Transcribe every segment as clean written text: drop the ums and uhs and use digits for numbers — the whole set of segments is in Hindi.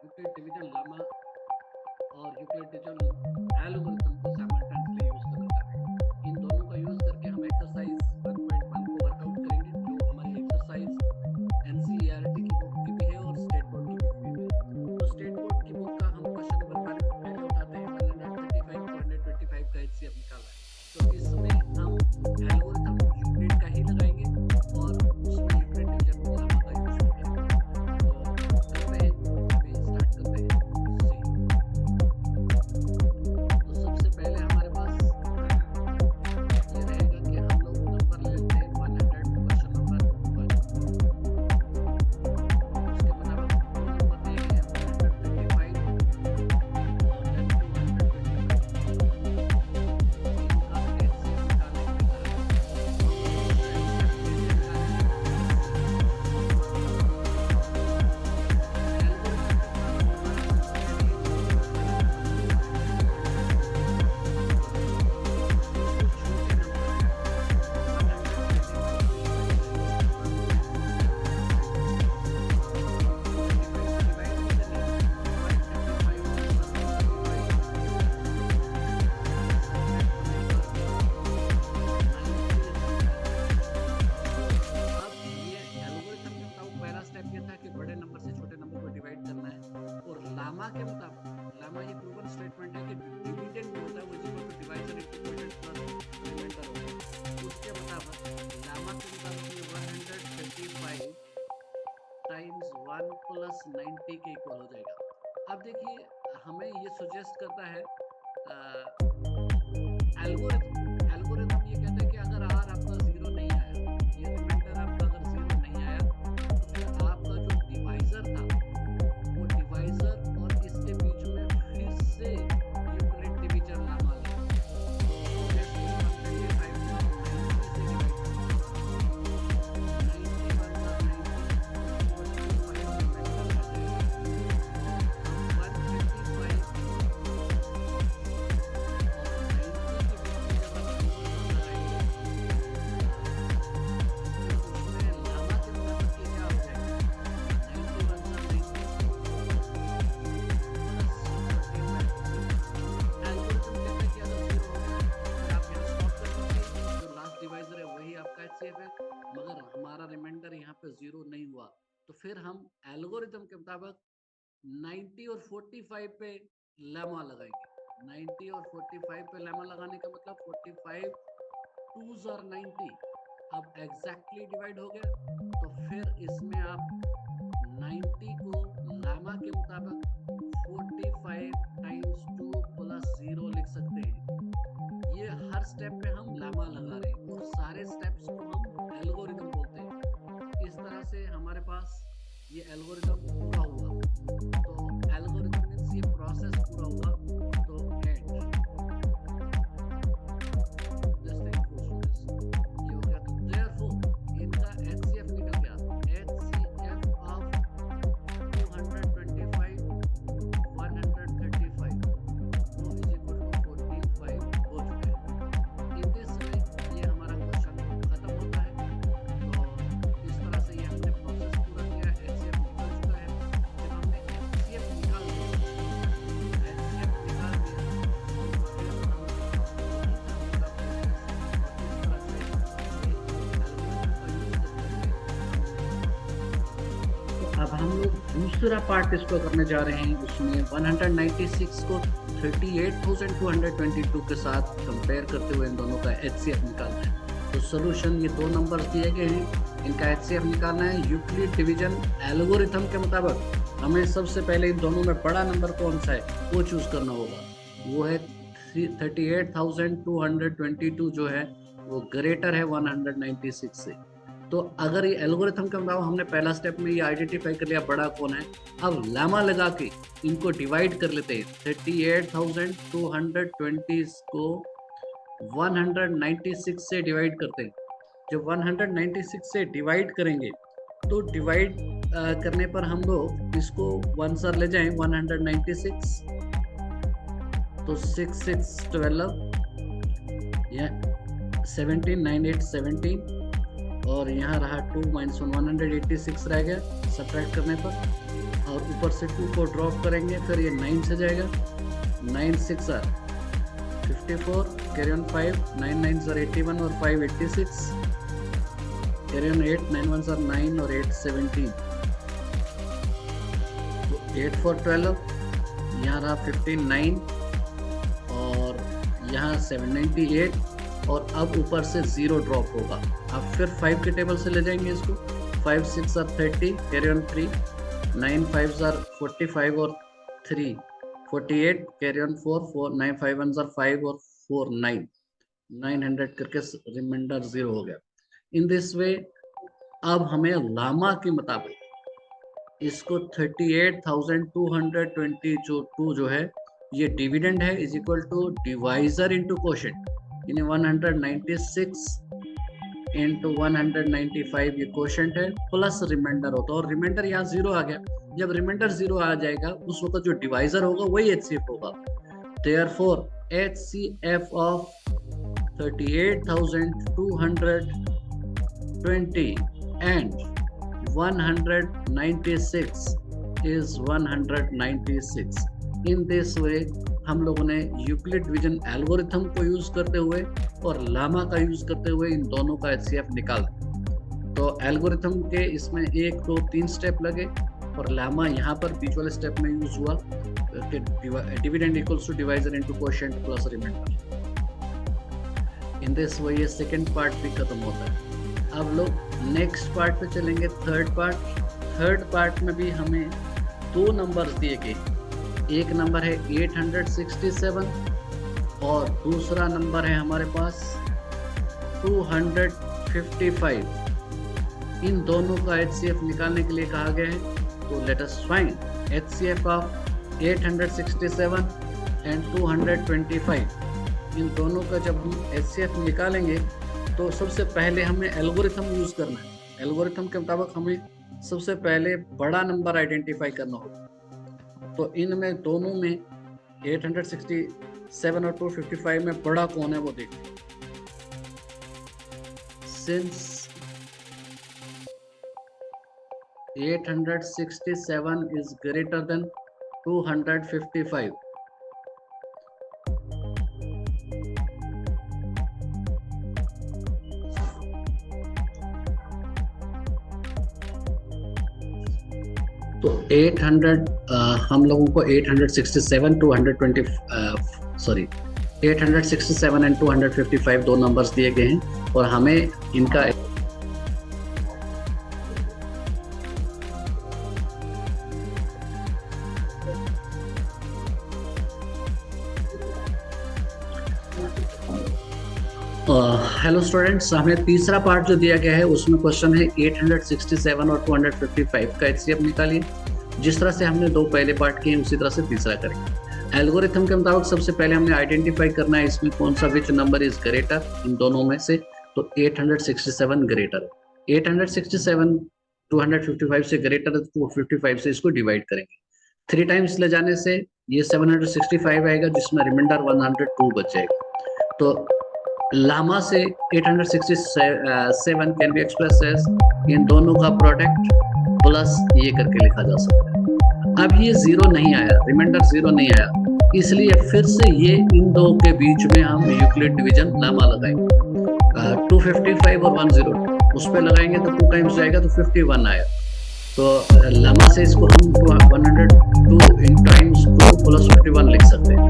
यूक्लिड डिवीजन लामा और यूक्लिड डिवीजन एल्गोरिथम को साइमल्टेनियसली यूज करना चाहते हैं। इन दोनों का यूज करके हम एक्सरसाइज 1.1 को वर्कआउट करेंगे, जो हमारी एक्सरसाइज एनसीईआरटी की बुक की भी है और स्टेट बोर्ड की बुक भी है। तो स्टेट बोर्ड की बुक का हम क्वेश्चन नंबर पहले उठाते हैं, 135 टू 125 का एचसीएफ निकालना है। तो इसमें हम एल्गोरिथम यूक्लिड का ही लगाएंगे और उसमें यूक्लिड डिवीजन लामा का यूज करेंगे। तो करते हैं, अभी स्टार्ट करते हैं। तो सबसे पहले हमारे पास ये रहेगा कि हम लोग नंबर ले लेते हैं 100 क्वेश्चन नंबर 1। उसके बाद हम नंबर देंगे 135 और then 225। इनका एचसीएफ निकालने की लामा के मुताबिक, लामा ये प्रूवन स्टेटमेंट है कि डिविडेंड जो होता है वो equal to divisor into dividend plus remainder होता है। उसके मुताबिक लामा के मुताबिक ये 135 टाइम्स 1 प्लस 90 के इक्वल हो जाएगा। अब देखिए हमें ये सजेस्ट करता है एल्गोरिथम ये कहता है कि अगर आर आपका 0 नहीं आया, ये रिमाइंडर आपका अगर 0 नहीं आया, तो फिर आपका जो डिवाइजर था वो डिवाइजर और इसके बीच में फिर से यूक्लिड डिवीजन लामा लें। जैसे 125 को 90 से डिवाइड करें, 91 और 90 25 रिमाइंडर आ जाएगा। 125 मगर हमारा रिमाइंडर यहाँ पे 0 नहीं हुआ, तो फिर हम एल्गोरिथम के मुताबिक 90 और 45 पे लेमा लगाएंगे। 90 और 45 पे लेमा लगाने का मतलब 45 2s और 90 अब एग्जैक्टली डिवाइड हो गया। तो फिर इसमें आप 90 को लेमा के मुताबिक 45 टाइम्स 2 प्लस 0 लिख सकते हैं। ये हर स्टेप पे हम लेमा लगा रहे हैं और सारे स्टेप्स को हम एल्गोरिथम बोलते हैं। इस तरह से हमारे पास ये एल्गोरिथम पूरा हुआ। तो एल्गोरिथम मींस ये प्रोसेस पूरा हुआ। तो एंड दिस थिंग प्रोसेस ये हो गया। तो देयरफॉर इनका एचसीएफ निकल गया। एचसीएफ ऑफ 225 135 वो इज इक्वल टू 45 हो चुका है। इन दिस वे ये हमारा क्वेश्चन खत्म होता है। तो इस तरह से ये हमने प्रोसेस पूरा किया। एचसीएफ निकल चुका है। जब हमने एचसीएफ निकाल दिया तो फिर हम अब हम लोग दूसरा पार्ट इसको करने जा रहे हैं। उसमें 196 को 38,222 के साथ कंपेयर करते हुए इन दोनों का एचसीएफ निकालना है। तो सोल्यूशन ये दो नंबर्स दिए गए हैं, इनका एचसीएफ निकालना है। यूक्लिड डिवीजन एल्गोरिथम के मुताबिक हमें सबसे पहले इन दोनों में बड़ा नंबर कौन सा है वो चूज करना होगा। वो है 38,222 जो है वो ग्रेटर है 196 से। तो अगर ये एल्गोरिथम के मुताबिक हमने पहला स्टेप में ये आइडेंटिफाई कर लिया बड़ा कौन है, अब लेमा लगा के इनको डिवाइड कर लेते हैं। 38,220 को 196 से डिवाइड करते हैं। जब 196 से डिवाइड करेंगे तो डिवाइड करने पर हम लोग इसको 1 सर ले जाएं 196 तो 6 6 12 या 17 9 8 17 और यहाँ रहा 2 - 1 186 रह गया सब्ट्रैक्ट करने पर। और ऊपर से 2 को ड्रॉप करेंगे, फिर ये 9 से जाएगा, 9 6 आर 54, कैरी ऑन 5, 9 9 आर 81 और 5 86, कैरी ऑन 8, 9 1 आर 9 और 8 17, तो 8 4 12, यहाँ रहा 59 और यहाँ 798 और अब ऊपर से 0 ड्रॉप होगा। अब फिर 5 के टेबल से ले जाएंगे इसको, 5 6 आर 30, कैरी ऑन 3, 9 5 आर 45 और 3 48, कैरी ऑन 4 4, 9 5 1 आर 5 और 4 9, 900 करके रिमाइंडर 0 हो गया। इन दिस वे अब हमें लामा के मुताबिक इसको 38,222 जो है ये डिविडेंड है is equal to divisor into quotient, यानी 196 इंटू 195 ये कोशेंट है प्लस रिमाइंडर होता है, और रिमाइंडर यहाँ 0 आ गया। जब रिमाइंडर 0 आ जाएगा उस वक्त जो डिवाइजर होगा वही HCF होगा। Therefore HCF of 38,220 and 196 is 196. In this way हम लोगों ने यूक्लिड डिवीजन एल्गोरिथम को यूज करते हुए और लामा का यूज करते हुए इन दोनों का HCF निकाल दिया। तो एल्गोरिथम के इसमें 1 2 3 स्टेप लगे और लामा यहाँ पर बीच वाले स्टेप में यूज हुआ कि dividend equals to divisor into quotient plus remainder. In this way ये सेकंड पार्ट भी खत्म होता है। अब लोग नेक्स्ट पार्ट पे चलेंगे, थर्ड पार्ट। थर्ड पार्ट में भी हमें 2 नंबर्स दिए गए, एक नंबर है 867 और दूसरा नंबर है हमारे पास 255। इन दोनों का HCF निकालने के लिए कहा गया है। तो let us find HCF of 867 and 225। इन दोनों का जब हम HCF निकालेंगे तो सबसे पहले हमें एल्गोरिथम यूज करना है। एल्गोरिथम के मुताबिक हमें सबसे पहले बड़ा नंबर आइडेंटिफाई करना होगा। तो इनमें दोनों में 867 और 255 में बड़ा कौन है वो देखते हैं। सिंस 867 is greater than 255, तो 800 हम लोगों को 867 एंड 255 दो नंबर्स दिए गए हैं और हमें इनका हेलो स्टूडेंट्स, हमें तीसरा पार्ट जो दिया गया है उसमें क्वेश्चन है 867 और 255 का HCF निकालिए। जिस तरह से हमने 2 पहले पार्ट किए उसी तरह से तीसरा करेंगे। एल्गोरिथम के मुताबिक सबसे पहले हमने आइडेंटिफाई करना है इसमें कौन सा विच नंबर इज ग्रेटर इन दोनों में से। तो 867 ग्रेटर है, 867 255 से ग्रेटर है, 255 से इसको डिवाइड करेंगे। 3 टाइम्स ले जाने से ये 765 आएगा जिसमें रिमाइंडर 102 बच जाएगा। तो लामा से 867 कैन बी एक्सप्रेस एज इन दोनों का प्रोडक्ट प्लस ये करके लिखा जा सकता है। अब ये 0 नहीं आया, रिमाइंडर 0 नहीं आया, इसलिए फिर से ये इन दो के बीच में हम यूक्लिड डिवीजन लामा लगाएंगे। 255 और 102 उस पर लगाएंगे तो 2 टाइम्स जाएगा तो 51 आया। तो लामा से इसको हम 102 इन टाइम्स 2 प्लस 51 लिख सकते हैं।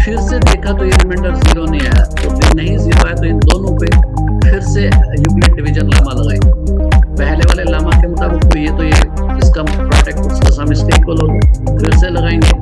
फिर से देखा तो ये रिमाइंडर 0 नहीं आया, तो फिर नहीं 0 आया तो इन दोनों पे फिर से यूक्लिड डिवीजन लामा लगाएंगे। पहले वाले लामा के मुताबिक तो ये इसका प्रोडक्ट उसका सम इसके इक्वल होगा, फिर से लगाएंगे